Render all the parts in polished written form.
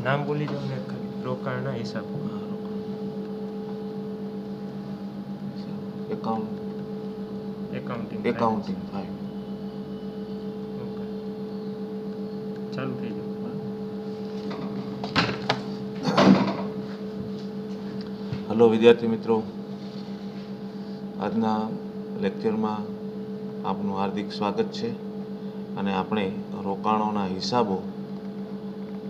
નામ બોલી દો ને ખાલી રોકાણના હિસાબ. એકાઉન્ટિંગ 5 ઓકે ચાલુ થઈ ગયું. હેલો વિદ્યાર્થી મિત્રો, આજના લેક્ચરમાં આપનું હાર્દિક સ્વાગત છે. અને આપણે રોકાણોના હિસાબો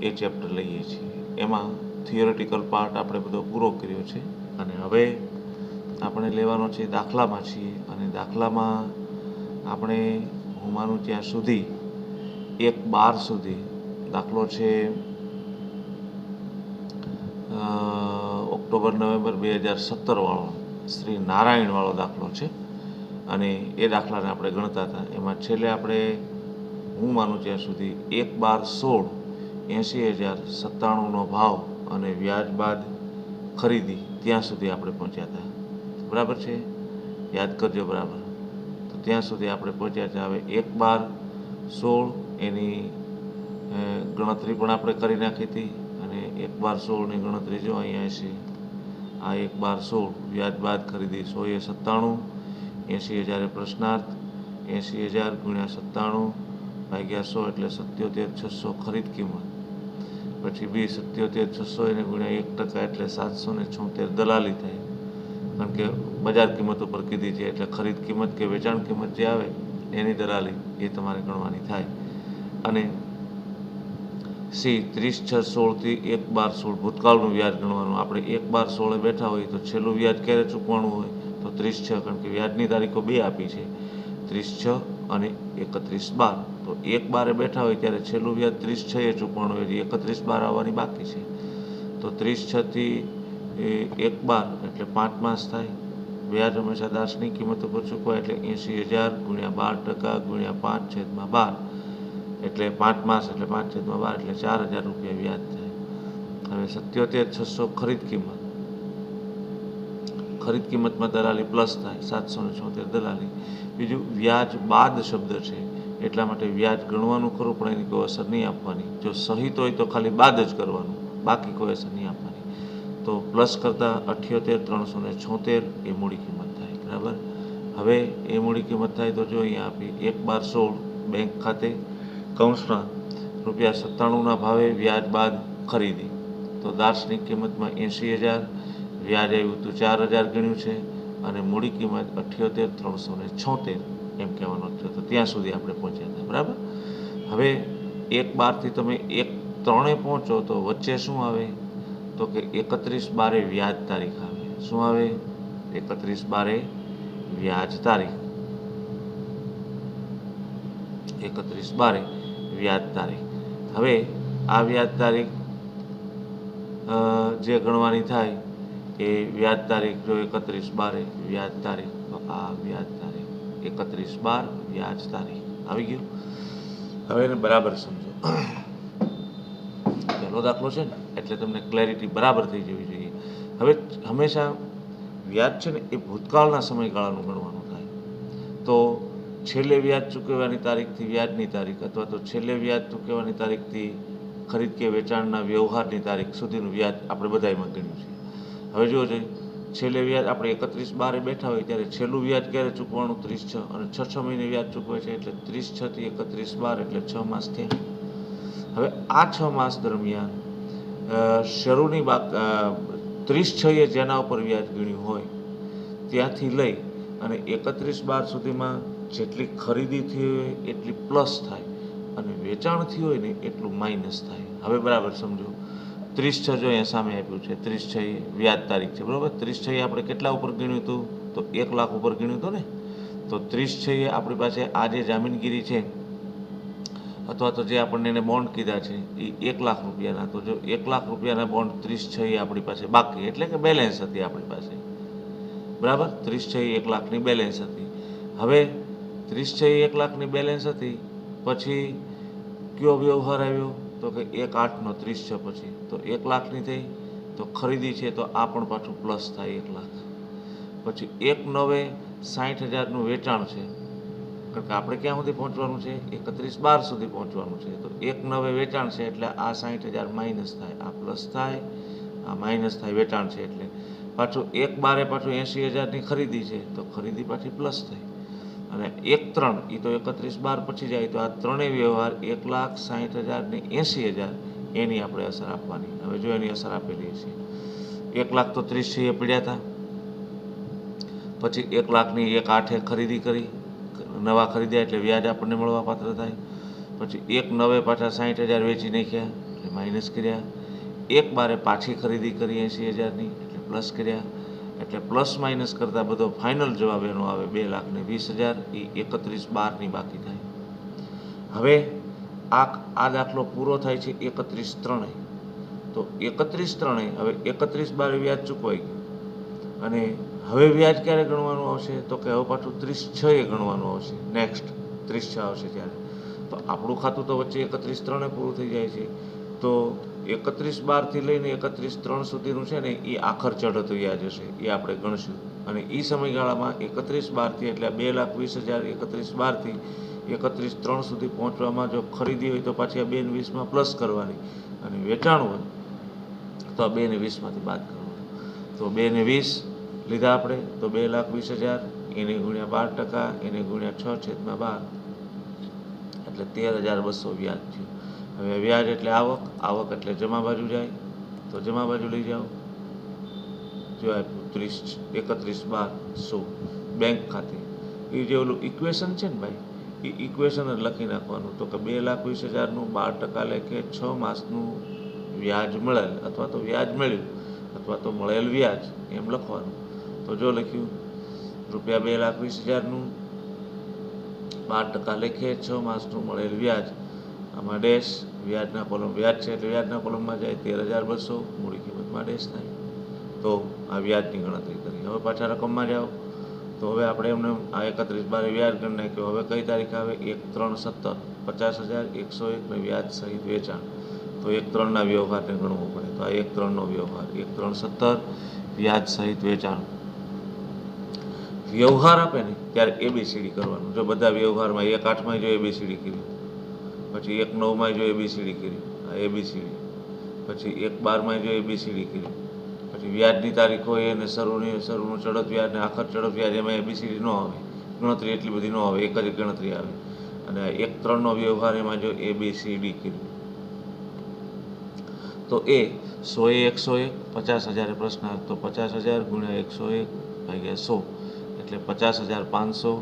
એ ચેપ્ટર લઈએ છીએ. એમાં થિયોરેટિકલ પાર્ટ આપણે બધો પૂરો કર્યો છે અને હવે આપણે લેવાનો છે દાખલામાં છીએ. અને દાખલામાં આપણે હું માનું ત્યાં સુધી 1-12 સુધી દાખલો છે ઓક્ટોબર-નવેમ્બર 2017 વાળો શ્રી નારાયણ વાળો દાખલો છે. અને એ દાખલાને આપણે ગણતા હતા. એમાં છેલ્લે આપણે હું માનું ત્યાં સુધી 1-12-16 80,097નો ભાવ અને વ્યાજ બાદ ખરીદી ત્યાં સુધી આપણે પહોંચ્યા હતા. બરાબર છે, યાદ કરજો બરાબર. તો ત્યાં સુધી આપણે પહોંચ્યા હતા. હવે 1-12-16 એની ગણતરી પણ આપણે કરી નાખી હતી. અને 1-12-16ની ગણતરી જો અહીંયા છે. આ 1-12-16 વ્યાજ બાદ ખરીદી 100 એ 97, 80,000 એ પ્રશ્નાર્થ, 80,000 × 97 ભાગ્યા 100 એટલે 77,600 ખરીદ કિંમત. પછી બી 77,600 એને ગુણ્યા 1% એટલે 776 દલાલી થાય. કારણ કે બજાર કિંમત ઉપર કીધી છે એટલે ખરીદ કિંમત કે વેચાણ કિંમત જે આવે એની દલાલી એ તમારે ગણવાની થાય. અને સી 30/6/16 થી 1-12-16 ભૂતકાળનું વ્યાજ ગણવાનું. આપણે 1-12-16 બેઠા હોય તો છેલ્લું વ્યાજ ક્યારે ચૂકવવાનું હોય તો 30/6, કારણ કે વ્યાજની તારીખો 2 આપી છે, 30/6 અને 31/12. તો 1-12 બેઠા હોય ત્યારે છેલ્લું વ્યાજ 30/6 એ ચૂકવવાનું હોય, 31/12 આવવાની બાકી છે. તો 30/6 થી 1-12 એટલે 5 માસ થાય. વ્યાજ હંમેશા દાસની કિંમત ઉપર ચૂકવાય એટલે 80,000 × 12% × 5/12 એટલે 5 માસ એટલે 5/12 એટલે 4,000 રૂપિયા વ્યાજ થાય. હવે 77,600 ખરીદ કિંમતમાં દલાલી પ્લસ થાય, 776 દલાલી. બીજું વ્યાજ બાદ શબ્દ છે એટલા માટે વ્યાજ ગણવાનું ખરું પણ એની કોઈ અસર નહીં આપવાની. જો સહિત હોય તો ખાલી બાદ જ કરવાનું, બાકી કોઈ અસર નહીં આપવાની. તો પ્લસ કરતાં 78,376 એ મૂડી કિંમત થાય. બરાબર. હવે એ મૂડી કિંમત થાય તો જો અહીંયા આપી 1-12-16 બેંક ખાતે કૌંસમાં ₹97ના ભાવે વ્યાજ બાદ ખરીદી. તો દાર્શનિક કિંમતમાં 80,000, વ્યાજ આવ્યું તો 4,000 ગણ્યું છે અને મૂડી કિંમત 78,376 એમ કહેવાનો છે. તો ત્યાં સુધી આપણે પહોંચ્યા હતા. બરાબર. હવે 1-12 થી તમે 1-3 પહોંચો તો વચ્ચે શું આવે તો કે 31/12 વ્યાજ તારીખ આવે. શું આવે? 31/12 વ્યાજ તારીખ. 31/12 વ્યાજ તારીખ. હવે આ વ્યાજ તારીખ જે ગણવાની થાય એ વ્યાજ તારીખ જો 31/12 વ્યાજ તારીખ, તો આ વ્યાજ તારીખ 31/12 વ્યાજ તારીખ આવી ગયું. હવે એને બરાબર સમજો. પહેલો દાખલો છે ને એટલે તમને ક્લેરિટી બરાબર થઈ જવી જોઈએ. હવે હંમેશા વ્યાજ છે ને એ ભૂતકાળના સમયગાળાનું ગણવાનું થાય. તો છેલ્લે વ્યાજ ચૂકવવાની તારીખથી વ્યાજની તારીખ અથવા તો છેલ્લે વ્યાજ ચૂકવવાની તારીખથી ખરીદ કે વેચાણના વ્યવહારની તારીખ સુધીનું વ્યાજ આપણે બધામાં ગણ્યું છે. હવે જુઓ છે છેલ્લે વ્યાજ આપણે 31/12 બેઠા હોય ત્યારે છેલ્લું વ્યાજ ક્યારે ચૂકવાનું? 30/6 અને 6 મહિને વ્યાજ ચૂકવે છે એટલે 30/6 થી 31/12 એટલે 6 માસ થયા. હવે આ 6 માસ દરમિયાન શરૂની 30/6 જેના ઉપર વ્યાજ ગણ્યું હોય ત્યાંથી લઈ અને 31/12 સુધીમાં જેટલી ખરીદી થઈ હોય એટલી પ્લસ થાય અને વેચાણ થયું હોય ને એટલું માઇનસ થાય. હવે બરાબર સમજો. 30/6 જો અહીંયા સામે આપ્યું છે, 30/6 વ્યાજ તારીખ છે. બરાબર. 30/6 આપણે કેટલા ઉપર ગણ્યું હતું? તો 1 લાખ ઉપર ગણ્યું હતું ને. તો 30/6 આપણી પાસે આ જે જામીનગીરી છે અથવા તો જે આપણને એને બોન્ડ કીધા છે એ 1 લાખ રૂપિયાના. તો જો 1 લાખ રૂપિયાના બોન્ડ 30/6 આપણી પાસે બાકી એટલે કે બેલેન્સ હતી આપણી પાસે. બરાબર. 30/6 1 લાખની બેલેન્સ હતી. હવે 30/6 1 લાખની બેલેન્સ હતી પછી કયો વ્યવહાર આવ્યો તો કે 1/8નો 30/6 પછી તો 1 લાખની થઈ. તો ખરીદી છે તો આ પણ પાછું પ્લસ થાય 1 લાખ. પછી 1/9 60,000નું વેચાણ છે કારણ કે આપણે ક્યાં સુધી પહોંચવાનું છે? 31/12 સુધી પહોંચવાનું છે. તો 1/9 વેચાણ છે એટલે આ 60,000 માઇનસ થાય, આ પ્લસ થાય, આ માઇનસ થાય વેચાણ છે એટલે. પાછું 1/12 પાછું 80,000ની ખરીદી છે તો ખરીદી પાછી પ્લસ થઈ. અને 1/3 એ તો 31/12 પછી જાય તો આ ત્રણેય વ્યવહાર 1,60,000 ને 80,000 એની આપણે અસર આપવાની. હવે જો એની અસર આપેલી છે 1,30,000 એ પડ્યા હતા, પછી 1,00,000ની 1/8 ખરીદી કરી, નવા ખરીદ્યા એટલે વ્યાજ આપણને મળવા પાત્ર થાય. પછી 1/9 પાછા 60,000 વેચી નાખ્યા એટલે માઇનસ કર્યા. 1/12 પાછી ખરીદી કરી 80,000ની એટલે પ્લસ કર્યા. એટલે પ્લસ માઇનસ કરતાં બધો ફાઇનલ જવાબ એનો આવે 2,20,000. એ 31/12ની બાકી થાય. હવે આ દાખલો પૂરો થાય છે 31/3. તો 31/3 હવે 31/12 વ્યાજ ચૂકવાઈ ગયું અને હવે વ્યાજ ક્યારે ગણવાનું આવશે? તો કે હવે પાછું 30/6 ગણવાનું આવશે. નેક્સ્ટ 30/6 આવશે ત્યારે. તો આપણું ખાતું તો વચ્ચે 31/3 પૂરું થઈ જાય છે. તો 31/12 થી લઈને 31/3 સુધીનું છે ને એ આખર ચઢત વ્યાજ હશે, એ આપણે ગણશું. અને એ સમયગાળામાં 31/12 થી એટલે 2,20,000 31/12 થી 31/3 સુધી પહોંચવામાં જો ખરીદી હોય તો પાછી આ 2,20 પ્લસ કરવાની, અને વેચાણ હોય તો આ 2,20 બાદ કરવાનું. તો 2,20 લીધા આપણે તો 2,20,000 એને ગુણ્યા 12%, એને ગુણ્યા 6/12 એટલે 13,200 વ્યાજ થયું. હવે વ્યાજ એટલે આવક, આવક એટલે જમા બાજુ જાય તો જમા બાજુ લઈ જાઓ. જો આપ્યું 31/12 બેંક ખાતે. એ જે ઓલું ઇક્વેશન છે ને ભાઈ, એ ઇક્વેશન જ લખી નાખવાનું. તો કે 2,20,000નું 12% લેખે 6 માસનું વ્યાજ મળેલ અથવા તો વ્યાજ મળ્યું અથવા તો મળેલ વ્યાજ એમ લખવાનું. તો જો લખ્યું રૂપિયા 2,20,000નું 12% લેખે 6 માસનું મળેલ વ્યાજ, આમાં ડેશ વ્યાજના કોલમ વ્યાજ છે એટલે વ્યાજના કોલમમાં જાય 13,200, મૂડી કિંમતમાં ડેશ થાય. તો આ વ્યાજની ગણતરી કરી. હવે પાછા રકમમાં જાઓ તો હવે આપણે એમને આ 31/12 વ્યાજ ગણી નાખ્યો. હવે કઈ તારીખ આવે? 1/3/17 50,101 ને વ્યાજ સહિત વેચાણ. તો 1/3ના વ્યવહારને ગણવો પડે. તો આ 1/3નો વ્યવહાર 1/3/17 વ્યાજ સહિત વેચાણ. વ્યવહાર આપે ને ત્યારે ABCD કરવાનું. જો બધા વ્યવહારમાં 1/8માં જો ABCD કર્યું, પછી 1/9માં જો ABCD કર્યું, આ ABCD, પછી 1/12માં જો ABCD કર્યું, પછી વ્યાજની તારીખ હોય અને શરૂનું ચડત વ્યાજ ને આખર ચડત વ્યાજ એમાં ABCD ન આવે, ગણતરી એટલી બધી ન આવે, એક જ ગણતરી આવે. અને 1/3નો વ્યવહાર એમાં જો ABCD કર્યું તો એ 100 50,000 પ્રશ્નાર્થ. તો 50,000 ગુણ્યા 101 ભાગ્યા 100 એટલે 50,500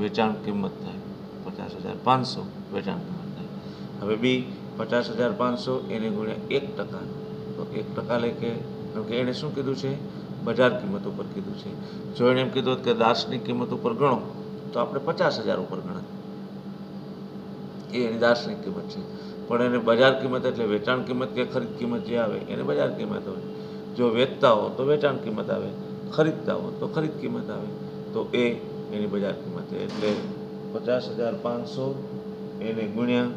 વેચાણ કિંમત થાય. 50,500 વેચાણ કિંમત થાય. હવે બી 50,500 એને ગુણ્યા 1%. તો 1% લેખે, કારણ કે એણે શું કીધું છે? બજાર કિંમત ઉપર કીધું છે. જો એણે એમ કીધું કે દાર્શનિક કિંમત ઉપર ગણો તો આપણે 50,000 ઉપર ગણત, એ એની દાર્શનિક કિંમત છે. પણ એને બજાર કિંમત એટલે વેચાણ કિંમત કે ખરીદ કિંમત જે આવે એને બજાર કિંમત હોય. જો વેચતા હો તો વેચાણ કિંમત આવે, ખરીદતા હો તો ખરીદ કિંમત આવે. તો એ એની બજાર કિંમત છે. એટલે 50,500 એને ગુણ્યા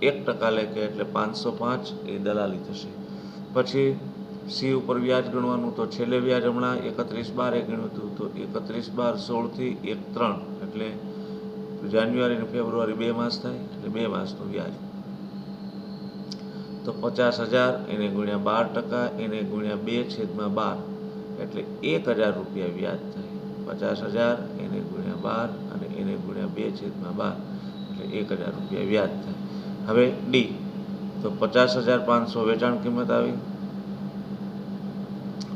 1% લેખે એટલે 505 એ દલાલી થશે. પછી સી ઉપર વ્યાજ ગણવાનું. તો છેલ્લે વ્યાજ હમણાં 31/12 ગણ્યું હતું. તો 31/12 16 થી 1/3 એટલે જાન્યુઆરી અને ફેબ્રુઆરી 2 માસ થાય એટલે 2 માસનું વ્યાજ. તો 50,000 એને ગુણ્યા 12%, એને ગુણ્યા 2/12 એટલે 1,000 રૂપિયા વ્યાજ થાય. 50,000 એને ગુણ્યા 12 અને એને ગુણ્યા 2/12 એટલે 1,000 રૂપિયા વ્યાજ થાય. હવે ડી. તો 50,500 વેચાણ કિંમત આવી,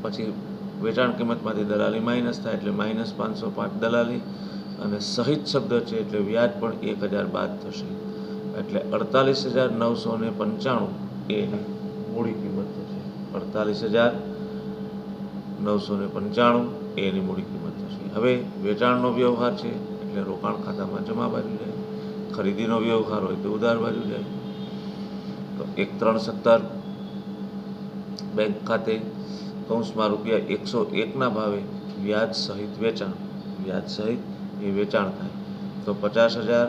પછી વેચાણ કિંમતમાંથી દલાલી માઇનસ થાય એટલે -505 દલાલી, અને સહિત શબ્દ છે એટલે વ્યાજ પણ 1,000 બાદ થશે એટલે 48,995 એ મૂડી કિંમત થશે. 48,995 એ એની મૂડી કિંમત થશે. હવે વેચાણનો વ્યવહાર છે એટલે રોકાણ ખાતામાં જમા બાજુ જાય, ખરીદીનો વ્યવહાર હોય તો ઉધાર બાજુ જાય. તો 1/3/17 બેંક ખાતે કૌંસમાં રૂપિયા 101ના ભાવે વ્યાજ સહિત વેચાણ, વ્યાજ સહિત એ વેચાણ થાય. તો 50,000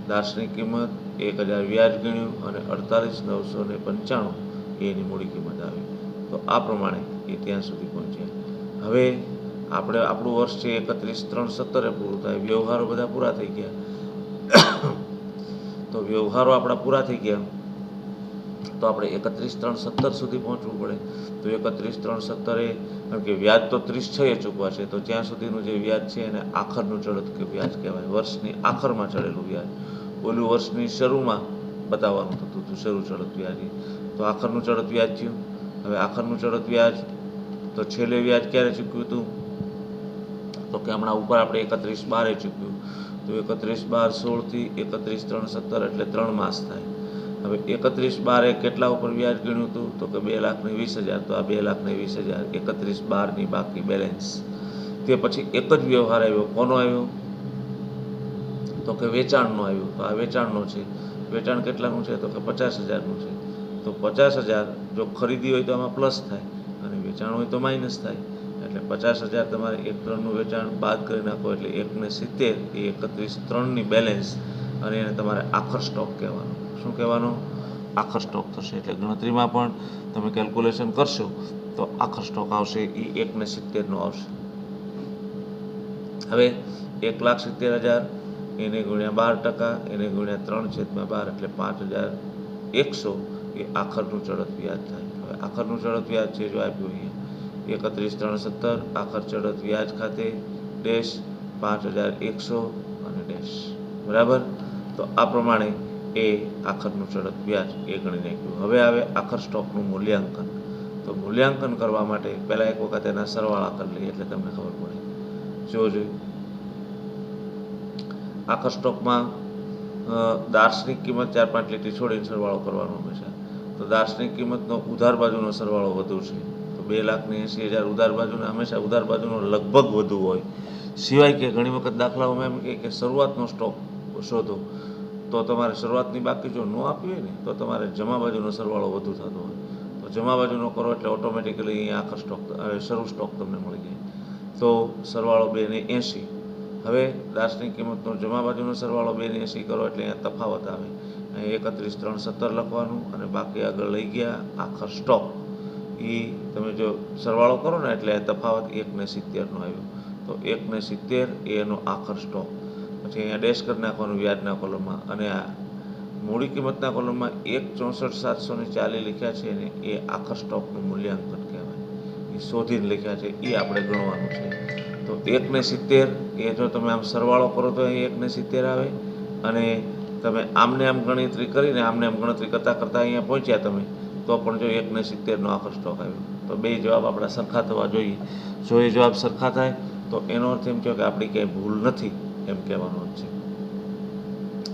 દાર્શનિક કિંમત, 1,000 વ્યાજ ગણ્યું અને 48,995 એ એની મૂડી કિંમત આવી. તો આ પ્રમાણે એ ત્યાં સુધી પહોંચ્યા. હવે આપણે આપણું વર્ષ છે 31/3/17 પૂરું થાય, વ્યવહારો બધા પૂરા થઈ ગયા. તો વ્યવહારો આપણા પૂરા થઈ ગયા તો આપણે 31/3/17 સુધી પહોંચવું પડે. તો 31/3/17 કારણ કે વ્યાજ તો 36 ચૂકવા છે, તો ત્યાં સુધીનું જે વ્યાજ છે એને આખરનું ચડત કે વ્યાજ કહેવાય. વર્ષની આખરમાં ચડેલું વ્યાજ. ઓલું વર્ષની શરૂમાં બતાવવાનું થતું હતું, શરૂ ચડત વ્યાજ. તો આખરનું ચડત વ્યાજ થયું. હવે આખરનું ચડત વ્યાજ તો છેલ્લે વ્યાજ ક્યારે ચૂક્યું હતું? તો કે હમણાં ઉપર આપણે 31/12 ચૂક્યું. તો 31/12/16 થી 31/3/17 એટલે 3 માસ થાય. હવે 31/12 કેટલા ઉપર વ્યાજ ગણ્યું હતું? તો કે 2,20,000. તો આ 2,20,000 31/12 બાકી બેલેન્સ. તે પછી એક જ વ્યવહાર આવ્યો. કોનો આવ્યો? તો કે વેચાણનો આવ્યો. તો આ વેચાણનો છે. વેચાણ કેટલાનું છે? તો કે 50,000નું છે. તો 50,000 જો ખરીદી હોય તો આમાં પ્લસ થાય અને વેચાણ હોય તો માઇનસ થાય. એટલે 50,000 તમારે 1/3નું વેચાણ બાદ કરી નાખો એટલે 1,70 એ 31/3ની બેલેન્સ, અને એને તમારે આખર સ્ટોક કહેવાનો. શું કહેવાનો? આખર સ્ટોક થશે. એટલે ગણતરીમાં પણ તમે કેલ્ક્યુલેશન કરશો તો આખર સ્ટોક આવશે એ 1,70નો આવશે. હવે 1,70,000 એને ગુણ્યા 12%, એને ગુણ્યા 3/12 એટલે 5,100 એ આખરનું ચડત વ્યાજ થાય. હવે આખરનું ચડત વ્યાજ છે જો આપ્યું અહીંયા 31/3/17 આખર ચડત વ્યાજ ખાતે ડેશ 5,100 અને ડેશ. બરાબર. તો આ પ્રમાણે એ આખરનું ચડત વ્યાજ એ ગણી નાખ્યું. હવે આવે આખર સ્ટોકનું મૂલ્યાંકન. તો મૂલ્યાંકન કરવા માટે પહેલાં એક વખત એના સરવાળા કરી લઈએ એટલે તમને ખબર પડે. જોજો આખર સ્ટોકમાં દાર્શનિક કિંમત 4-5 લીટી છોડીને સરવાળો કરવાનો હંમેશા. તો દાર્શનિક કિંમતનો ઉધાર બાજુનો સરવાળો વધુ છે. તો 2,80,000 ઉધાર બાજુને હંમેશા ઉધાર બાજુનો લગભગ વધુ હોય. સિવાય કે ઘણી વખત દાખલાઓમાં એમ કહે કે શરૂઆતનો સ્ટોક શોધો, તો તમારે શરૂઆતની બાકી જો ન આપી હોય ને તો તમારે જમા બાજુનો સરવાળો વધુ થતો હોય. તો જમા બાજુનો કરો એટલે ઓટોમેટિકલી અહીંયા આખર સ્ટોક શરૂ સ્ટોક તમને મળી જાય. તો સરવાળો 2,80. હવે દાર્શનિક કિંમતનો જમા બાજુનો સરવાળો 2,80 કરો એટલે અહીંયા તફાવત આવે. અહીં 31/3/17 લખવાનું અને બાકી આગળ લઈ ગયા આખર સ્ટોક. એ તમે જો સરવાળો કરો ને એટલે તફાવત 1,70નો આવ્યો. તો 1,70 એ એનો આખર સ્ટોક. પછી અહીંયા ડેશ કરી નાખવાનું વ્યાજના કોલમમાં, અને આ મૂડી કિંમતના કોલમમાં 1,64,740 લખ્યા છે ને એ આખર સ્ટોકનું મૂલ્યાંકન કહેવાય. એ શોધીને લખ્યા છે એ આપણે ગણવાનું છે. તો 1,70 એ જો તમે આમ સરવાળો કરો તો અહીં 1,70 આવે, અને તમે આમને આમ ગણતરી કરીને આમને આમ ગણતરી કરતાં કરતાં અહીંયા પહોંચ્યા તમે તો પણ જો 1,70નો આખર સ્ટોક આવ્યો. તો બે જવાબ આપણા સરખા થવા જોઈએ. જો એ જવાબ સરખા થાય તો એનો અર્થ એમ થયો કે આપણી ક્યાંય ભૂલ નથી એમ કહેવાનો છે.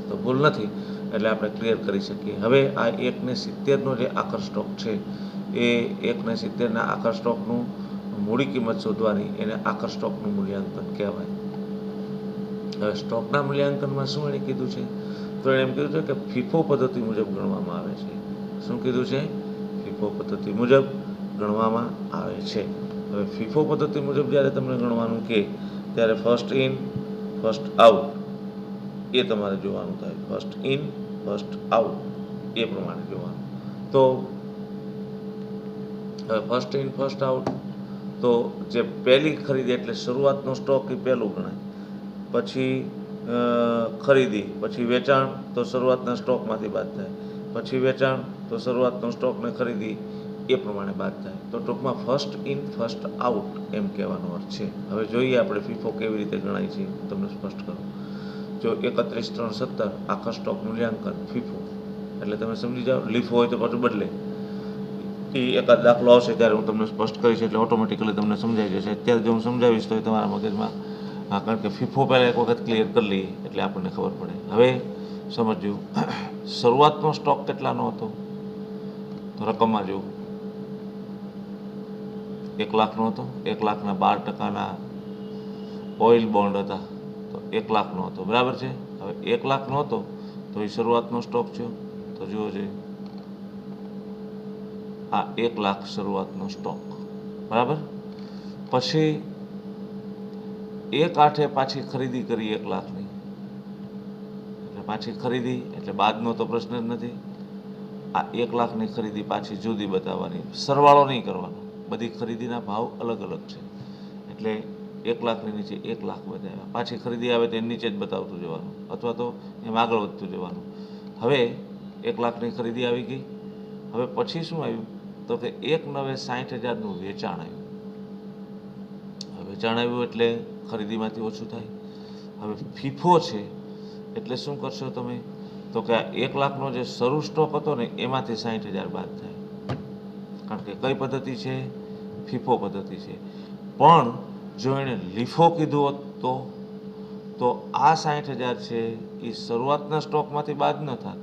તો ભૂલ નથી એટલે આપણે ક્લિયર કરી શકીએ. હવે આ 1,70નો જે આખર સ્ટોક છે એ 1,70ના આખર સ્ટોકનું મૂડી કિંમત શોધવાની, એને આખર સ્ટોકનું મૂલ્યાંકન કહેવાય. હવે સ્ટોકના મૂલ્યાંકનમાં શું એણે કીધું છે? તો એણે એમ કીધું છે કે ફીફો પદ્ધતિ મુજબ ગણવામાં આવે છે. શું કીધું છે? ફીફો પદ્ધતિ મુજબ ગણવામાં આવે છે. હવે ફીફો પદ્ધતિ મુજબ જ્યારે તમને ગણવાનું કે ત્યારે ફર્સ્ટ ઇન ફર્સ્ટ આઉટ એ તમારે જોવાનું થાય. ફર્સ્ટ ઇન ફર્સ્ટ આઉટ એ પ્રમાણે જોવાનું. તો હવે ફર્સ્ટ ઇન ફર્સ્ટ આઉટ તો જે પહેલી ખરીદી એટલે શરૂઆતનો સ્ટોક એ પહેલું ગણાય, પછી ખરીદી, પછી વેચાણ તો શરૂઆતના સ્ટોકમાંથી બાદ થાય, પછી વેચાણ તો શરૂઆતનો સ્ટોકને ખરીદી એ પ્રમાણે બાદ થાય. તો ટૂંકમાં ફર્સ્ટ ઇન ફર્સ્ટ આઉટ એમ કહેવાનો અર્થ છે. હવે જોઈએ આપણે ફીફો કેવી રીતે ગણાય છે, તમને સ્પષ્ટ કરું. જો 31/3/17 આખા સ્ટોક મૂલ્યાંકન ફીફો એટલે તમે સમજી જાઓ. લીફો હોય તો પાછું બદલે. એ એકાદ દાખલો આવશે ત્યારે હું તમને સ્પષ્ટ કરીશ એટલે ઓટોમેટિકલી તમને સમજાઈ જશે. અત્યારે જો હું સમજાવીશ તો એ તમારા મગજમાં, કારણ કે ફીફો પહેલાં એક વખત ક્લિયર કરી લઈએ એટલે આપણને ખબર પડે. હવે સમજ્યું, શરૂઆતનો સ્ટોક કેટલાનો હતો? તો રકમમાં જુઓ, 1,00,000નો હતો. 1,00,000ના 12%ના ઓઇલ બોન્ડ હતા તો 1,00,000નો હતો. બરાબર છે. હવે 1,00,000નો હતો તો એ શરૂઆતનો સ્ટોક છે. તો જુઓ જોઈએ, આ 1,00,000 શરૂઆતનો સ્ટોક. બરાબર. પછી 1/8 પાછી ખરીદી કરી 1,00,000ની, એટલે પાછી ખરીદી એટલે બાદનો તો પ્રશ્ન જ નથી. આ 1,00,000ની ખરીદી પાછી જુદી બતાવવાની, સરવાળો નહીં કરવાનો. બધી ખરીદીના ભાવ અલગ અલગ છે એટલે 1 લાખની નીચે 1 લાખ બતાવ્યા, પાછી ખરીદી આવે તો એની નીચે જ બતાવતું જવાનું અથવા તો એમ આગળ વધતું જવાનું. હવે 1 લાખની ખરીદી આવી ગઈ. હવે પછી શું આવ્યું તો કે 1,60,000નું વેચાણ આવ્યું. વેચાણ આવ્યું એટલે ખરીદીમાંથી ઓછું થાય. હવે ફીફો છે એટલે શું કરશો તમે તો કે આ 1 લાખનો જે શરૂ સ્ટોક હતો ને એમાંથી 60,000 બાદ થાય, કારણ કે કઈ પદ્ધતિ છે? ફીફો પદ્ધતિ છે. પણ જો એણે લીફો કીધું હોત તો આ 60,000 છે એ શરૂઆતના સ્ટોકમાંથી બાદ ન થાત,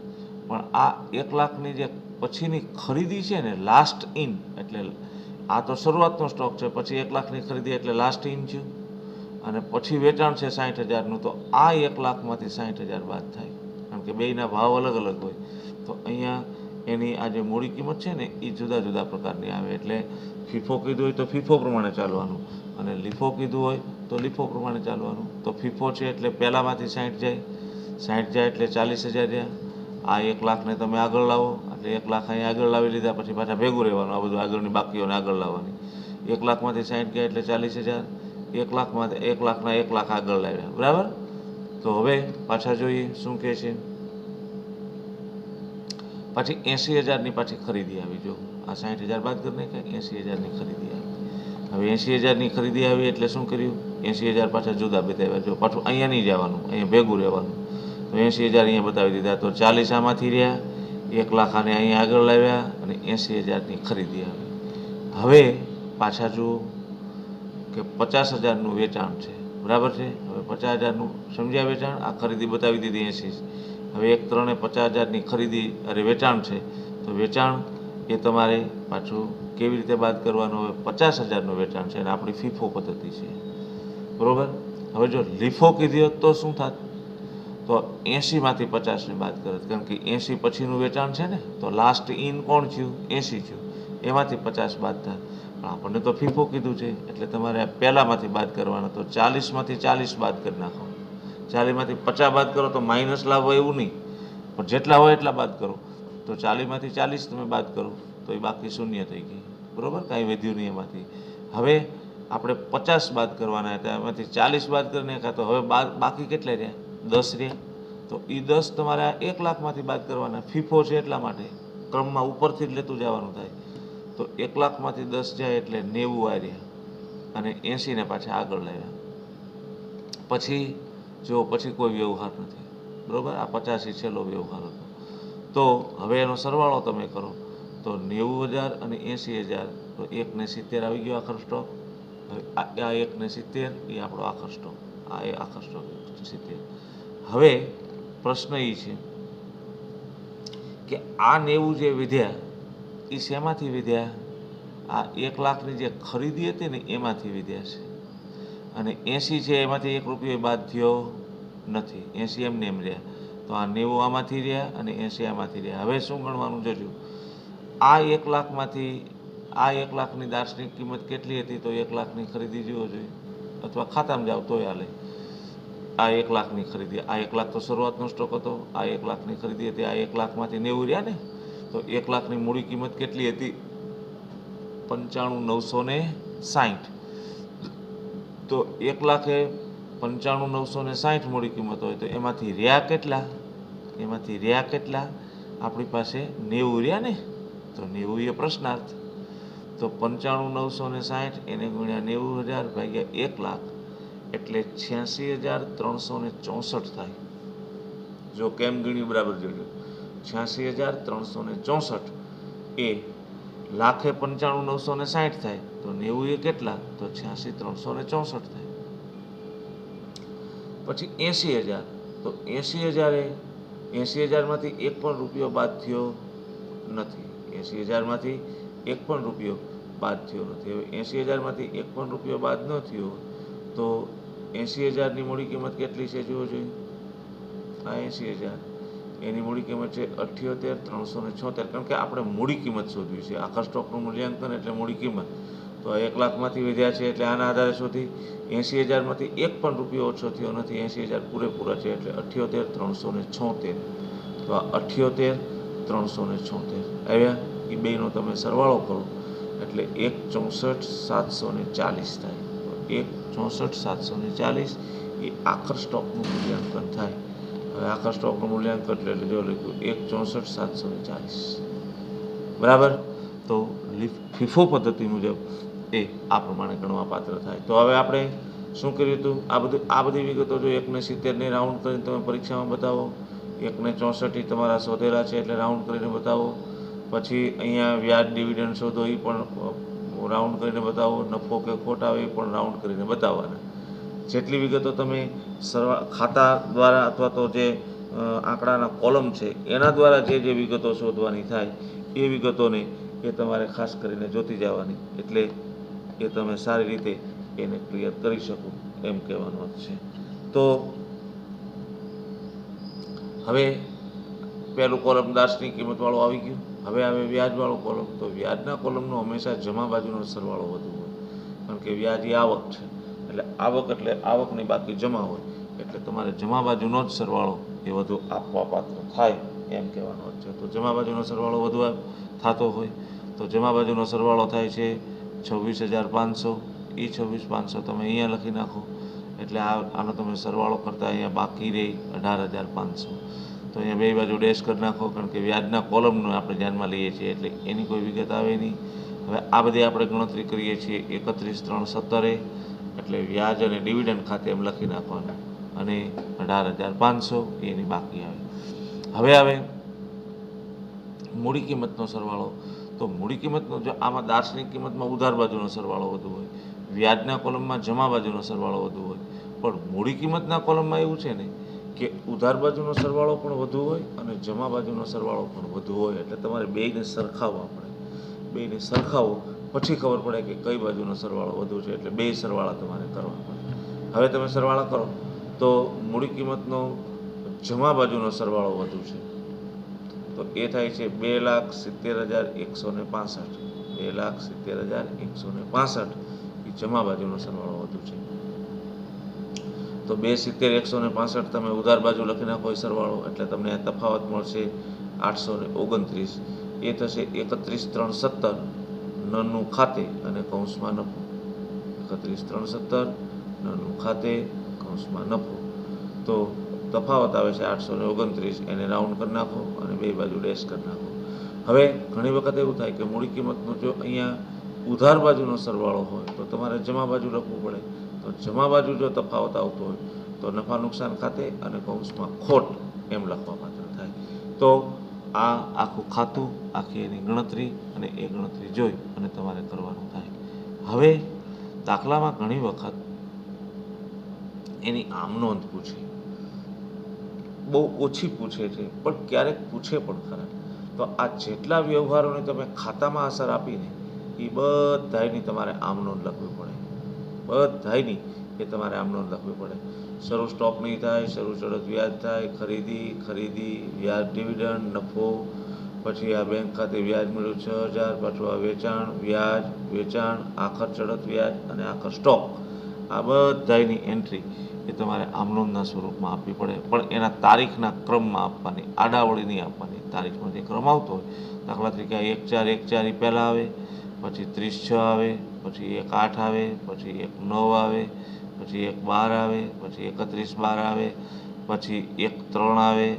પણ આ 1 લાખની જે પછીની ખરીદી છે ને, લાસ્ટ ઇન, એટલે આ તો શરૂઆતનો સ્ટોક છે, પછી 1 લાખની ખરીદી એટલે લાસ્ટ ઇન થયું, અને પછી વેચાણ છે 60,000નું, તો આ 1 લાખમાંથી 60,000 બાદ થાય, કારણ કે બેયના ભાવ અલગ અલગ હોય. તો અહીંયા એની આ જે મૂડી કિંમત છે ને એ જુદા જુદા પ્રકારની આવે. એટલે ફીફો કીધું હોય તો ફીફો પ્રમાણે ચાલવાનું, અને લીફો કીધું હોય તો લીફો પ્રમાણે ચાલવાનું. તો ફીફો છે એટલે પહેલાંમાંથી 60 જાય, 60 જાય એટલે 40,000 રહ્યા. આ 1 લાખને તમે આગળ લાવો એટલે 1 લાખ અહીંયા આગળ લાવી લીધા, પછી પાછા ભેગું રહેવાનું, આ બધું આગળની બાકીઓને આગળ લાવવાની. 1 લાખમાંથી 60 ગયા એટલે 40,000, 1 લાખમાંથી 1 લાખના 1 લાખ આગળ લાવ્યા, બરાબર. તો હવે પાછા જોઈએ શું કહે છે. પછી 80,000ની પાછી ખરીદી આવી. જો આ 60,000 બાદ કરીને કે 80,000ની ખરીદી આવી. હવે 80,000ની ખરીદી આવી એટલે શું કર્યું? 80,000 પાછા જુદા બતાવ્યા. જો પાછું અહીંયા નહીં જવાનું, અહીંયા ભેગું રહેવાનું. તો 80,000 અહીંયા બતાવી દીધા. તો 40 આમાંથી રહ્યા, 1 લાખ આને અહીંયા આગળ લાવ્યા અને 80,000ની ખરીદી આવી. હવે પાછા જુઓ કે 50,000નું વેચાણ છે, બરાબર છે. હવે 50,000નું સમજ્યા વેચાણ, આ ખરીદી બતાવી દીધી 80. હવે 1,50,000ની ખરીદી વેચાણ છે, તો વેચાણ એ તમારે પાછું કેવી રીતે બાદ કરવાનું? હવે 50,000નું વેચાણ છે અને આપણી ફીફો પદ્ધતિ છે, બરાબર. હવે જો લીફો કીધી હોત તો શું થાત? તો 80માંથી 50ને બાદ કરત, કારણ કે 80 પછીનું વેચાણ છે ને, તો લાસ્ટ ઇન કોણ થયું? 80 થયું, એમાંથી 50 બાદ થાય. પણ આપણને તો ફીફો કીધું છે એટલે તમારે પહેલાંમાંથી બાદ કરવાના. તો 40માંથી 40 બાદ કરી નાખો. 40માંથી 50 બાદ કરો તો માઇનસ લાવો એવું નહીં, પણ જેટલા હોય એટલા બાદ કરો. તો 40માંથી 40 તમે બાદ કરો તો એ બાકી શૂન્ય થઈ ગઈ, બરાબર, કાંઈ વધ્યું નહીં એમાંથી. હવે આપણે 50 બાદ કરવાના હતા, એમાંથી 40 બાદ કરીને નાખ્યા, તો હવે બાકી કેટલા રહ્યા? 10 રહ્યા. તો એ 10 તમારે 1 લાખમાંથી બાદ કરવાના. ફીફો છે એટલા માટે ક્રમમાં ઉપરથી જ લેતું જવાનું થાય. તો 1 લાખમાંથી 10 જાય એટલે 90 આવ્યા અને 80ને પાછા આગળ લાવ્યા. પછી જો પછી કોઈ વ્યવહાર નથી, બરાબર. આ 50 છેલ્લો વ્યવહાર હતો. તો હવે એનો સરવાળો તમે કરો તો 90,000 અને 80,000, તો 1,70 આવી ગયો આખર સ્ટોક. હવે આ 1,70 એ આપણો આખર સ્ટોક, આ એ આખર સ્ટોક 70. હવે પ્રશ્ન એ છે કે આ 90 જે વિધ્યા એ શેમાંથી વિધ્યા? આ 1 લાખની જે ખરીદી હતી ને એમાંથી વિધ્યા છે. અને 80 છે એમાંથી 1 રૂપિયો બાદ થયો નથી, 80 એમને એમ રહ્યા. તો આ 90 આમાંથી રહ્યા અને 80 આમાંથી રહ્યા. હવે શું ગણવાનું જોજો? આ 1 લાખમાંથી આ 1 લાખની દાર્શનિક કિંમત કેટલી હતી? તો 1 લાખની ખરીદી જોવો જોઈએ, અથવા ખાતામાં જાવ તોય હાલે. આ 1 લાખની ખરીદી, આ 1 લાખ તો શરૂઆતનો સ્ટોક હતો, આ 1 લાખની ખરીદી હતી. આ 1 લાખમાંથી 90 રહ્યા ને, તો 1 લાખની મૂડી કિંમત કેટલી હતી? 95,960. તો 1 લાખે 95,960 મૂડી કિંમત હોય તો એમાંથી રહ્યા કેટલા? એમાંથી રહ્યા કેટલા? આપણી પાસે 90 રહ્યા ને, તો 90 એ પ્રશ્નાર્થ. તો 95,960 એને ગુણ્યા 90,000 ભાગ્યા 1 લાખ એટલે 86,364 થાય. જો કેમ ગણ્યું બરાબર જોજો. 86,364 એ લાખે 95,960 થાય, તો 90 એ કેટલા? તો 86,364 થાય. પછી 80,000, તો 80,000 એ 80,000માંથી 1 પણ રૂપિયો બાદ થયો નથી. 80,000માંથી 1 પણ રૂપિયો બાદ થયો નથી. હવે 80,000માંથી 1 પણ રૂપિયો બાદ ન થયો તો 80,000ની મૂડી કિંમત કેટલી છે જુઓ જોઈએ. આ 80,000 એની મૂડી કિંમત છે 78,376, કારણ કે આપણે મૂડી કિંમત શોધવી છે. આખા સ્ટોકનું મૂલ્યાંકન એટલે મૂડી કિંમત. તો 1 લાખમાંથી વધ્યા છે એટલે આના આધારે શોધી. 80,000માંથી 1 પણ રૂપિયો ઓછો થયો નથી, 80,000 પૂરેપૂરા છે એટલે 78,376. તો આ 78,376 આવ્યા. એ બેનો તમે સરવાળો કરો એટલે 1,64,740 થાય. 1,64,740 એ આખર સ્ટોકનું મૂલ્યાંકન થાય. હવે આખર સ્ટોકનું મૂલ્યાંકન એટલે જો લખ્યું 1,64,740 બરાબર. તો ફીફો પદ્ધતિ મુજબ એ આ પ્રમાણે ગણવા પાત્ર થાય. તો હવે આપણે શું કર્યું હતું, આ બધી વિગતો જો 1,70 રાઉન્ડ કરીને તમે પરીક્ષામાં બતાવો, 1,64 તમારા શોધેલા છે એટલે રાઉન્ડ કરીને બતાવો. પછી અહીંયા વ્યાજ ડિવિડન્ડ શોધો એ પણ રાઉન્ડ કરીને બતાવો, નફો કે ખોટ આવે એ પણ રાઉન્ડ કરીને બતાવવાના. જેટલી વિગતો તમે ખાતા દ્વારા અથવા તો જે આંકડાના કોલમ છે એના દ્વારા જે વિગતો શોધવાની થાય એ વિગતોને એ તમારે ખાસ કરીને જોતી જવાની, એટલે એ તમે સારી રીતે એને ક્લિયર કરી શકો એમ કહેવાનો અર્થ છે. તો હવે પહેલું કોલમ દાર્શનિક કિંમતવાળું આવી ગયું. હવે આવે વ્યાજવાળો કોલમ. તો વ્યાજના કોલમનો હંમેશા જમા બાજુનો સરવાળો વધુ હોય, કારણ કે વ્યાજ એ આવક છે, એટલે આવકની બાકી જમા હોય, એટલે તમારે જમા બાજુનો જ સરવાળો એ વધુ આપવા પાત્ર થાય એમ કહેવાનો અર્થ છે. તો જમા બાજુનો સરવાળો વધુ થતો હોય તો જમા બાજુનો સરવાળો થાય છે 26,500. એ 26,500 તમે અહીંયા લખી નાખો, એટલે આનો તમે સરવાળો કરતા અહીંયા બાકી રહે 18,500. તો અહીંયા બે બાજુ ડેશ કરી નાખો, કારણ કે વ્યાજના કોલમનો આપણે ધ્યાનમાં લઈએ છીએ એટલે એની કોઈ વિગત આવે નહીં. હવે આ બધી આપણે ગણતરી કરીએ છીએ 31,317 એટલે વ્યાજ અને ડિવિડન્ડ ખાતે એમ લખી નાખવાનું, અને 18,500 એની બાકી આવે. હવે આવે મૂડી કિંમતનો સરવાળો. તો મૂડી કિંમતનો જો આમાં દાર્શનિક કિંમતમાં ઉધાર બાજુનો સરવાળો વધુ હોય, વ્યાજના કોલમમાં જમા બાજુનો સરવાળો વધુ હોય, પણ મૂડી કિંમતના કોલમમાં એવું છે ને કે ઉધાર બાજુનો સરવાળો પણ વધુ હોય અને જમા બાજુનો સરવાળો પણ વધુ હોય. એટલે તમારે બેયને સરખાવવા પડે. બેયને સરખાવો પછી ખબર પડે કે કઈ બાજુનો સરવાળો વધુ છે, એટલે બે સરવાળા તમારે કરવા પડે. હવે તમે સરવાળા કરો તો મૂડી કિંમતનો જમા બાજુનો સરવાળો વધુ છે, તો એ થાય છે 2,70,165. 2,70,165 એ જમા બાજુનો સરવાળો વધુ છે. તો 2,70,165 તમે ઉધાર બાજુ લખી નાખો એ સરવાળો, એટલે તમને આ તફાવત મળશે 829. એ થશે 31,317 નનું ખાતે અને કૌંસમાં નફો. 31,317 નનું ખાતે કૌંસમાં નફો. તો તફાવત આવે છે 829. એને રાઉન્ડ કરી નાખો અને બે બાજુ ડેશ કરી નાખો. હવે ઘણી વખત એવું થાય કે મૂડી કિંમતનો જો અહીંયા ઉધાર બાજુનો સરવાળો હોય તો તમારે જમા બાજુ લખવું પડે. તો જમા બાજુ જો તફાવત આવતો હોય તો નફા નુકસાન ખાતે અને કૌંસમાં ખોટ એમ લખવા પાત્ર થાય. તો આ આખું ખાતું, આખી એની ગણતરી અને એ ગણતરી જોઈ અને તમારે કરવાનું થાય. હવે દાખલામાં ઘણી વખત એની આમ નોંધ પૂછે, બહુ ઓછી પૂછે છે પણ ક્યારેક પૂછે પણ ખરા. તો આ જેટલા વ્યવહારોને તમે ખાતામાં અસર આપીને એ બધાયની તમારે આમ નોંધ લખવી પડે. બધાયની એ તમારે આમ નોંધ લખવી પડે. શરૂ સ્ટોક નહીં થાય, શરૂ ચડત વ્યાજ થાય, ખરીદી, વ્યાજ ડિવિડન્ડ, નફો, પછી આ બેંક ખાતે વ્યાજ મળ્યું 6,000, પાછું આ વેચાણ, આખર ચડત વ્યાજ અને આખર સ્ટોક, આ બધાયની એન્ટ્રી એ તમારે આમ નોંધના સ્વરૂપમાં આપવી પડે. પણ એના તારીખના ક્રમમાં આપવાની, આડાવળી નહીં આપવાની. તારીખનો જે ક્રમ આવતો હોય, દાખલા તરીકે 1/4 એ પહેલાં આવે, પછી 30/6 આવે, પછી 1/8 આવે, પછી 1/9 આવે, પછી 1/12 આવે, પછી 31/12 આવે, પછી 1/3 આવે,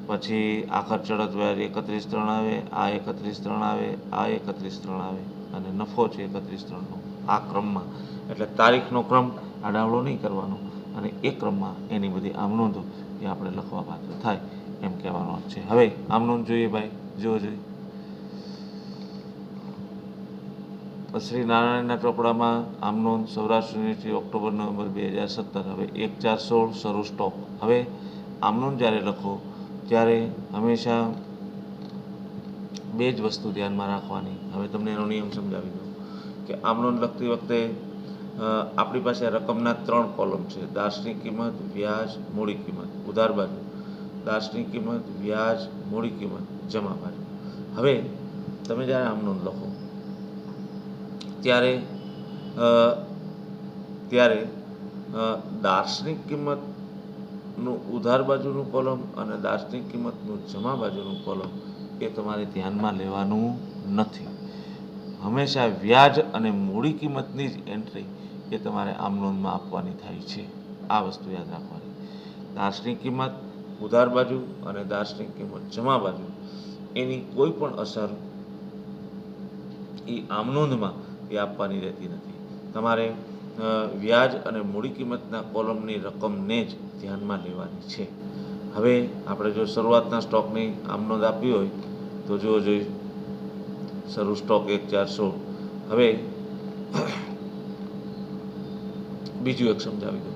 પછી આખર ચડત વ્યાજ 31/3 આવે, આ 31/3 આવે, આ 31/3 આવે, અને નફો છે 31/3નો. આ ક્રમમાં, એટલે તારીખનો ક્રમ આડાવડો નહીં કરવાનો, અને એ ક્રમમાં એની બધી આમ નોંધો એ આપણે લખવા પાત્ર થાય એમ કહેવાનો છે. હવે આમ નોંધ જોઈએ ભાઈ, જોઈએ. શ્રી નારાયણના ચોપડામાં આમ નોંધ સૌરાષ્ટ્ર યુનિવર્સિટી ઓક્ટોબર-નવેમ્બર 2017. હવે 1/4/16 શરૂ સ્ટોક. હવે આમ નોંધ જ્યારે લખો ત્યારે હંમેશા બે જ વસ્તુ ધ્યાનમાં રાખવાની. હવે તમને એનો નિયમ સમજાવી દઉં કે આમ નોંધ લખતી વખતે આપણી પાસે રકમના 3 કોલમ છે: દાર્શનિક કિંમત, વ્યાજ, મૂડી કિંમત. ઉધાર બાજુ દાર્શનિક કિંમત, વ્યાજ, મૂડી કિંમત, જમા બાજુ. હવે તમે જ્યારે આમ નોંધ લખો ત્યારે દાર્શનિક કિંમતનું ઉધાર બાજુનું કોલમ અને દાર્શનિક કિંમતનું જમા બાજુનું કોલમ એ તમારે ધ્યાનમાં લેવાનું નથી. હંમેશા વ્યાજ અને મૂડી કિંમતની જ એન્ટ્રી એ તમારે આમ નોંધમાં આપવાની થાય છે. આ વસ્તુ યાદ રાખવાની. દાર્શનિક કિંમત ઉધાર બાજુ અને દાર્શનિક કિંમત જમા બાજુ એની કોઈ પણ અસર એ આમ નોંધમાં એ આપવાની રહેતી નથી. તમારે વ્યાજ અને મૂડી કિંમતના કોલમની રકમને જ ધ્યાનમાં લેવાની છે. હવે આપણે જો શરૂઆતના સ્ટોકની આમ નોંધ આપવી હોય તો જુઓ જોઈએ શરૂ સ્ટોક 1416. હવે બીજું એક સમજાવી દઉં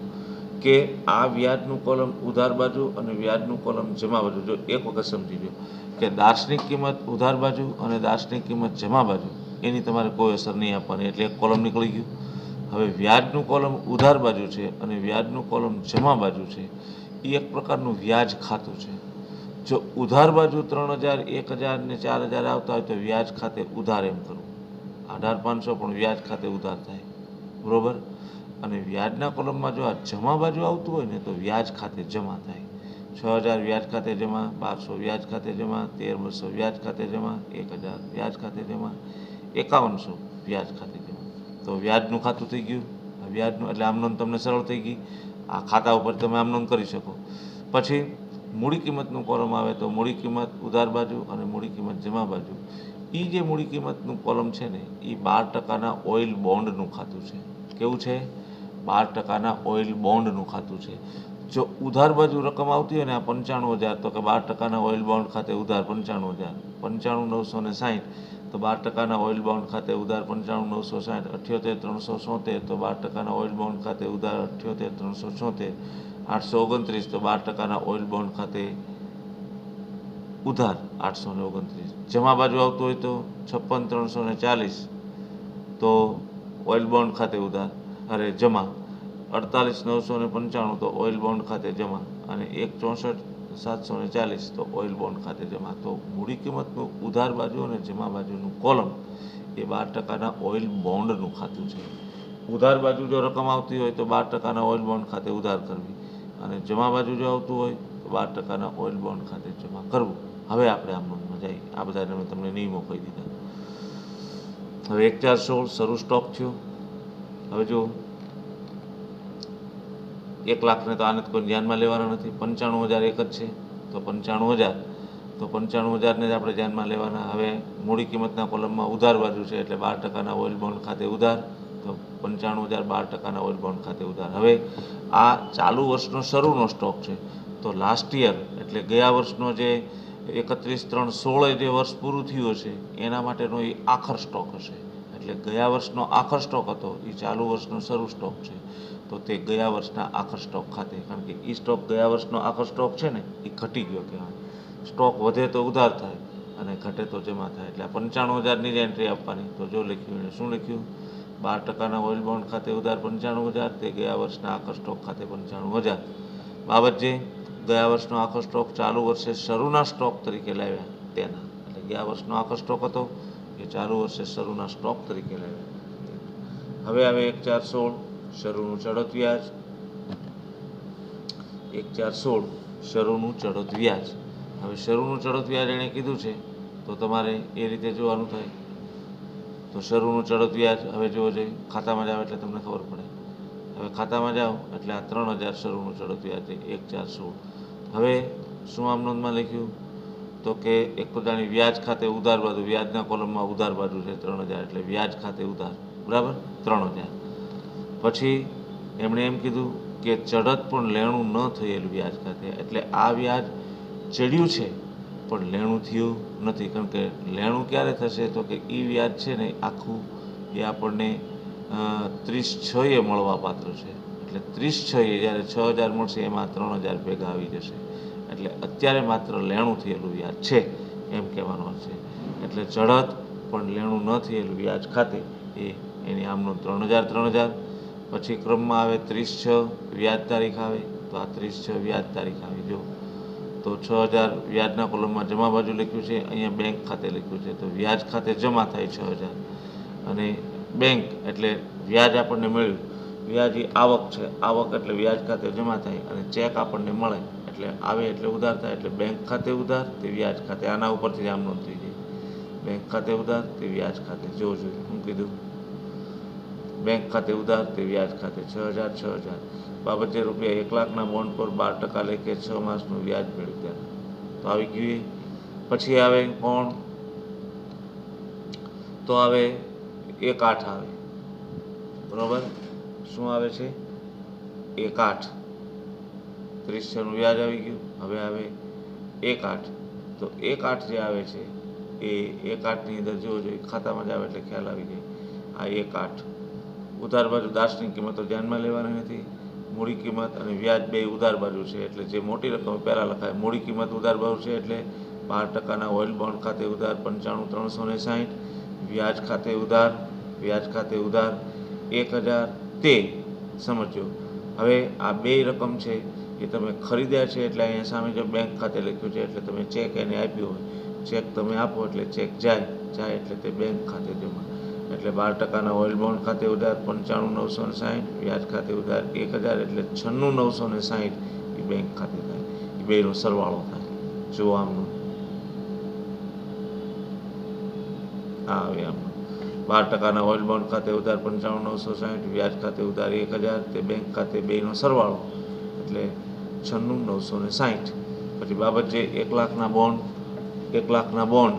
કે આ વ્યાજનું કોલમ ઉધાર બાજુ અને વ્યાજનું કોલમ જમા બાજુ. જો એક વખત સમજી લો કે દાર્શનિક કિંમત ઉધાર બાજુ અને દાર્શનિક કિંમત જમા બાજુ એની તમારે કોઈ અસર નહીં આપવાની, એટલે એક કોલમ નીકળી ગયું. હવે વ્યાજનું કોલમ ઉધાર બાજુ છે અને વ્યાજનું કોલમ જમા બાજુ છે એ એક પ્રકારનું વ્યાજ ખાતું છે. જો ઉધાર બાજુ 3000, 1000 ને 4000 આવતા હોય તો વ્યાજ ખાતે ઉધાર એમ કરવું. 18500 પણ વ્યાજ ખાતે ઉધાર થાય, બરોબર. અને વ્યાજના કોલમમાં જો આ જમા બાજુ આવતું હોય ને તો વ્યાજ ખાતે જમા થાય. 6000 વ્યાજ ખાતે જમા, 1200 વ્યાજ ખાતે જમા, 13200 વ્યાજ ખાતે જમા, 1000 વ્યાજ ખાતે જમા, 5100 વ્યાજ ખાતે જમા. તો વ્યાજનું ખાતું થઈ ગયું. વ્યાજનું એટલે આમ નોંધ તમને સરળ થઈ ગઈ. આ ખાતા ઉપર તમે આમ નોંધ કરી શકો. પછી મૂડી કિંમતનું કોલમ આવે તો મૂડી કિંમત ઉધાર બાજુ અને મૂડી કિંમત જમા બાજુ. એ જે મૂડી કિંમતનું કોલમ છે ને એ 12%ના ઓઇલ બોન્ડનું ખાતું છે. કેવું છે? 12%ના ઓઇલ બોન્ડનું ખાતું છે. જો ઉધાર બાજુ રકમ આવતી હોય ને આ 95000, તો કે 12%ના ઓઇલ બોન્ડ ખાતે ઉધાર 95000, 95960 તો 12%ના ઓઇલ બોન્ડ ખાતે ઉધાર 95960, 78376 તો 12%ના ઓઇલ બોન્ડ ખાતે ઉધાર 78376, 829 તો 12%ના ઓઇલ બોન્ડ ખાતે ઉધાર 829. જમા બાજુ આવતું હોય તો 56340 તો ઓઇલ બોન્ડ ખાતે ઉધાર જમા 48995 તો ઓઇલ બોન્ડ ખાતે જમા અને 164,740 તો ઓઇલ બોન્ડ ખાતે જમા. તો મૂડી કિંમતનું ઉધાર બાજુ અને જમા બાજુનું કોલમ એ 12%ના ઓઇલ બોન્ડનું ખાતું છે. ઉધાર બાજુ જો રકમ આવતી હોય તો 12%ના ઓઇલ બોન્ડ ખાતે ઉધાર કરવી અને જમા બાજુ જો આવતું હોય તો 12%ના ઓઇલ બોન્ડ ખાતે જમા કરવું. હવે આપણે આમ નોંધમાં જઈએ. આ બધા મેં તમને નિયમો કહી દીધા. હવે 1416 શરૂ સ્ટોક થયો. હવે જો 1 લાખને તો આને કોઈ ધ્યાનમાં લેવાના નથી. 95000 એક જ છે તો 95000 તો 95000ને જ આપણે ધ્યાનમાં લેવાના. હવે મૂડી કિંમતના કોલમમાં ઉધાર બાજુ છે એટલે 12%ના ઓઇલ બોન્ડ ખાતે ઉધાર તો 95000 12%ના ઓઇલ બોન્ડ ખાતે ઉધાર. હવે આ ચાલુ વર્ષનો શરૂનો સ્ટોક છે તો લાસ્ટ યર એટલે ગયા વર્ષનો જે 31/3/16 જે વર્ષ પૂરું થયું હશે એના માટેનો એ આખર સ્ટોક હશે. એટલે ગયા વર્ષનો આખર સ્ટોક હતો એ ચાલુ વર્ષનો શરૂ સ્ટોક છે તો તે ગયા વર્ષના આખર સ્ટોક ખાતે, કારણ કે એ સ્ટોક ગયા વર્ષનો આખર સ્ટોક છે ને એ ઘટી ગયો કહેવાય. સ્ટોક વધે તો ઉધાર થાય અને ઘટે તો જમા થાય. એટલે 95000ની જ એન્ટ્રી આપવાની. તો જો લખ્યું એને શું લખ્યું? 12%ના ઓઇલ બોન્ડ ખાતે ઉધાર 95000 તે ગયા વર્ષના આખર સ્ટોક ખાતે 95000. બાબત જે ગયા વર્ષનો આખો સ્ટોક ચાલુ વર્ષે શરૂના સ્ટોક તરીકે લાવ્યા તેના, એટલે ગયા વર્ષનો આખો સ્ટોક હતો એ ચાલુ વર્ષે શરૂના સ્ટોક તરીકે લાવ્યા. હવે આવે 1416 શરૂનું ચડત વ્યાજ. 1416 શરૂનું ચડત વ્યાજ. હવે શરૂનું ચડત વ્યાજ એણે કીધું છે તો તમારે એ રીતે જોવાનું થાય. તો શરૂનું ચડત વ્યાજ હવે જોવો જોઈએ. ખાતામાં જાઓ એટલે તમને ખબર પડે. હવે ખાતામાં જાઓ એટલે આ 3000 શરૂનું ચડત વ્યાજ છે 1416. હવે શું આમ નોંધમાં લખ્યું? તો કે એક પ્રકારની વ્યાજ ખાતે ઉધાર બાજુ, વ્યાજના કોલમમાં ઉધાર બાજુ છે 3000 એટલે વ્યાજ ખાતે ઉધાર, બરાબર 3000. પછી એમણે એમ કીધું કે ચડત પણ લેણું ન થયેલું વ્યાજ ખાતે, એટલે આ વ્યાજ ચડ્યું છે પણ લેણું થયું નથી. કારણ કે લેણું ક્યારે થશે? તો કે એ વ્યાજ છે ને આખું એ આપણને 30/6 મળવા પાત્ર છે. એટલે 30/6 જ્યારે 6000 મળશે એમાં 3000 ભેગા આવી જશે. એટલે અત્યારે માત્ર લેણું થયેલું વ્યાજ છે એમ કહેવાનો છે. એટલે ચડત પણ લેણું ન થયેલું વ્યાજ ખાતે એ એની આમનો 3000. પછી ક્રમમાં આવે 30/6 વ્યાજ તારીખ આવે તો આ 30/6 વ્યાજ તારીખ આવી. જો તો 6000 વ્યાજના કોલમમાં જમા બાજુ લખ્યું છે, અહીંયા બેંક ખાતે લખ્યું છે તો વ્યાજ ખાતે જમા થાય 6000 અને બેંક એટલે વ્યાજ આપણને મળ્યું. વ્યાજ એ આવક છે, આવક એટલે વ્યાજ ખાતે જમા થાય અને ચેક આપણને મળે એટલે આવે એટલે ઉધાર થાય. એટલે બેંક ખાતે ઉધાર તે વ્યાજ ખાતે. આના ઉપરથી જ આમ નોંધ થઈ જાય. બેંક ખાતે ઉધાર તે વ્યાજ ખાતે. જોવું જોઈએ શું કીધું? બેંક ખાતે ઉધાર તે વ્યાજ ખાતે 6,000 બાબતે રૂપિયા 1,00,000ના બોન્ડ પર 12% લેખે 6 માસનું વ્યાજ મેળવ્યું ત્યારે તો આવી ગયું એ. પછી આવે કોણ? તો આવે 1,8 આવે, બરોબર. શું આવે છે? 1,8 30,000નું વ્યાજ આવી ગયું. હવે આવે 1,8. તો 1,8 જે આવે છે એ 1,8ની અંદર જોવો જોઈએ, ખાતામાં જ આવે એટલે ખ્યાલ આવી જાય. આ 1,8 ઉધાર બાજુ દાર્શનિક કિંમતો ધ્યાનમાં લેવાની નથી. મૂડી કિંમત અને વ્યાજ બે ઉધાર બાજુ છે, એટલે જે મોટી રકમ પહેલાં લખાય. મૂડી કિંમત ઉધાર બાજુ છે એટલે 12%ના ઓઇલ બોન્ડ ખાતે ઉધાર 95,360, વ્યાજ ખાતે ઉધાર 1,000. તે સમજો. હવે આ બે રકમ છે એ તમે ખરીદ્યા છે એટલે અહીંયા સામે જો બેંક ખાતે લખ્યું છે એટલે તમે ચેક એને આપ્યો હોય, ચેક તમે આપો એટલે ચેક જાય એટલે તે બેંક ખાતે જમા. એટલે 12%ના ઓઇલ બોન્ડ ખાતે ઉધાર 95,960, વ્યાજ ખાતે ઉધાર 1,000 એટલે 96,960 એ બેંક ખાતે થાય. એ બેનો સરવાળો થાય. જો આમનું આ આવે આમનું 12%ના ઓઇલ બોન્ડ ખાતે ઉધાર 95,960, વ્યાજ ખાતે ઉધાર 1,000 તે બેંક ખાતે બેનો સરવાળો એટલે 96,960. પછી બાબત જે 1,00,000ના બોન્ડ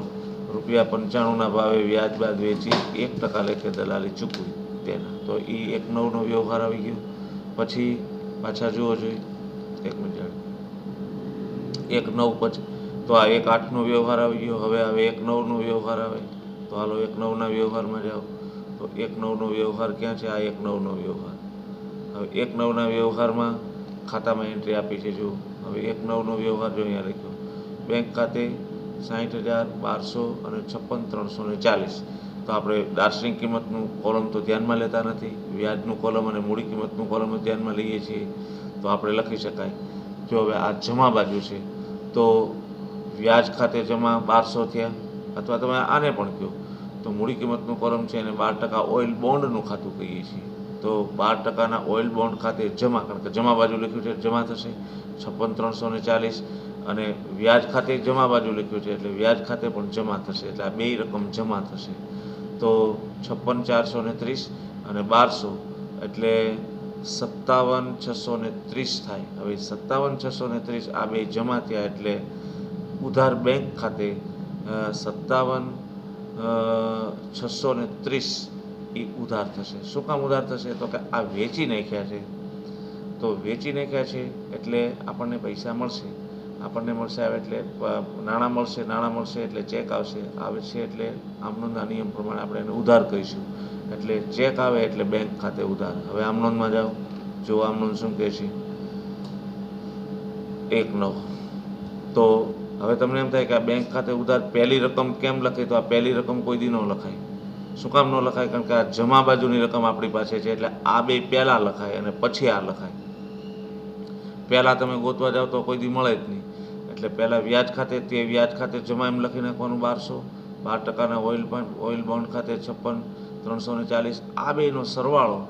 રૂપિયા 95ના ભાવે વ્યાજ બાદ વેચી 1% લેખે દલાલી ચૂકવી તેના તો એ 1,9નો વ્યવહાર આવી ગયો. પછી પાછા જુઓ જોઈએ 1 મિનિટ 1,9 પછી તો આ 1,8નો વ્યવહાર આવી ગયો. હવે આવે 1,9નો વ્યવહાર આવે તો હાલો 1,9ના વ્યવહારમાં જાઓ તો 1,9નો વ્યવહાર ક્યાં છે? આ 1,9નો વ્યવહાર. હવે 1,9ના વ્યવહારમાં ખાતામાં એન્ટ્રી આપી છે. જો હવે 1,9નો વ્યવહાર જો અહીંયા લખ્યો, બેંક ખાતે 60,1200 અને 56,340. તો આપણે દાર્શનિક કિંમતનું કોલમ તો ધ્યાનમાં લેતા નથી, વ્યાજનું કોલમ અને મૂડી કિંમતનું કોલમ જ ધ્યાનમાં લઈએ છીએ. તો આપણે લખી શકાય. જો હવે આ જમા બાજુ છે તો વ્યાજ ખાતે જમા 1200 થયા, અથવા તમે આને પણ કહો તો મૂડી કિંમતનું કોલમ છે એને 12% ઓઇલ બોન્ડનું ખાતું કહીએ છીએ. તો 12%ના ઓઇલ બોન્ડ ખાતે જમા, કારણ કે જમા બાજુ લખ્યું છે જમા થશે 56,340, અને વ્યાજ ખાતે જમા બાજુ લખ્યું છે એટલે વ્યાજ ખાતે પણ જમા થશે. એટલે આ બે રકમ જમા થશે. તો 56,430 અને 1200 એટલે 57,630 થાય. હવે 57,630 આ બે જમા થયા એટલે ઉધાર બેંક ખાતે 57,630 એ ઉધાર થશે. શું કામ ઉધાર થશે? તો કે આ વેચી નાખ્યા છે. તો વેચી નાખ્યા છે એટલે આપણને પૈસા મળશે. આપણને મળશે આવે એટલે નાણાં મળશે એટલે ચેક આવશે એટલે આમનોંધના નિયમ પ્રમાણે આપણે એને ઉધાર કહીશું. એટલે ચેક આવે એટલે બેંક ખાતે ઉધાર. હવે આમનોંધમાં જાઓ, જો આમનોંધ શું કહે છે? 1,9. તો હવે તમને એમ થાય કે આ બેંક ખાતે ઉધાર પહેલી રકમ કેમ લખે? તો આ પહેલી રકમ કોઈ દી ન લખાય. શું કામ ન લખાય? કારણ કે આ જમા બાજુની રકમ આપણી પાસે છે એટલે આ બે પહેલાં લખાય અને પછી આ લખાય. પહેલાં તમે ગોતવા જાઓ તો કોઈ દી મળે જ નહીં. એટલે પહેલાં વ્યાજ ખાતે જમા એમ લખી નાખવાનું 1200, 12%ના ઓઇલ બોન્ડ ખાતે 56,340. આ બેનો સરવાળો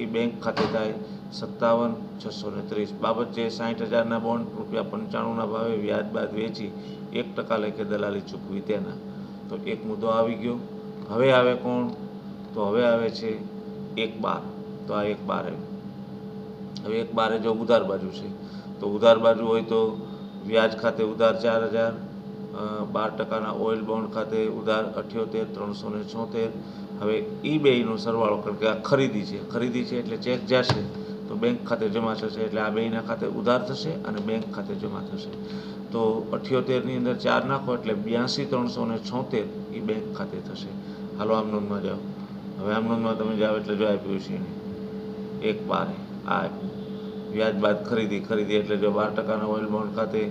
એ બેંક ખાતે થાય 57,630. બાબત જે 60,000ના બોન્ડ રૂપિયા 95ના ભાવે વ્યાજ બાદ વેચી 1% લેખે દલાલી ચૂકવી તેના. તો એક મુદ્દો આવી ગયો. હવે આવે કોણ? તો હવે આવે છે 1,12. તો આ 1,12 આવ્યું. હવે 1,12 જો ઉધાર બાજુ છે તો ઉધાર બાજુ હોય તો વ્યાજ ખાતે ઉધાર 4,000, 12%ના ઓઇલ બોન્ડ ખાતે ઉધાર 78,376. હવે એ બેનો સરવાળો, કારણ કે આ ખરીદી છે એટલે ચેક જશે તો બેંક ખાતે જમા થશે. એટલે આ બેના ખાતે ઉધાર થશે અને બેંક ખાતે જમા થશે. તો 78ની અંદર 4 નાખો એટલે 82,376 એ બેંક ખાતે થશે. હાલો આમનોંધમાં જાઓ. હવે આમનોંધમાં તમે જાઓ એટલે જો આપ્યું છે 1,12 આ આપ્યું. વ્યાજ બાદ ખરીદી એટલે જો 12%ના ઓઇલ બોન્ડ ખાતે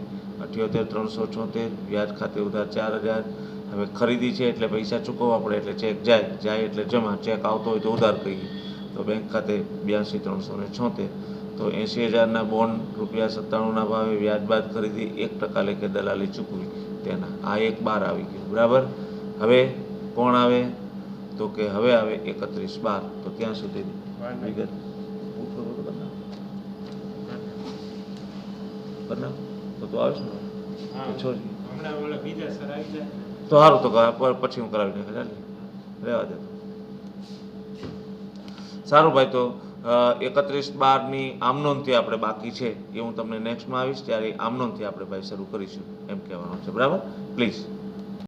78,376, વ્યાજ ખાતે ઉધાર 4,000. હવે ખરીદી છે એટલે પૈસા ચૂકવવા પડે એટલે ચેક જાય એટલે જમા. ચેક આવતો હોય તો ઉધાર કહીએ. તો બેંક ખાતે 82,376. તો 80,000ના બોન્ડ રૂપિયા 97ના ભાવે વ્યાજ બાદ ખરીદી 1% લેખે દલાલી ચૂકવી તેના. આ 1,12 આવી ગયું. બરાબર. હવે કોણ આવે? તો કે હવે આવે 31/12. તો ત્યાં સુધી વિગત બનાવ તો આવશે ને? છોડી તો સારું. તો પછી હું કરાવી નાખે. રહેવા દે. સારું ભાઈ, તો 31/12ની આમનોંધથી આપણે બાકી છે એ હું તમને નેક્સ્ટમાં આવીશ ત્યારે આમનોંધથી આપણે ભાઈ શરૂ કરીશું એમ કહેવાનું છે, બરાબર? પ્લીઝ.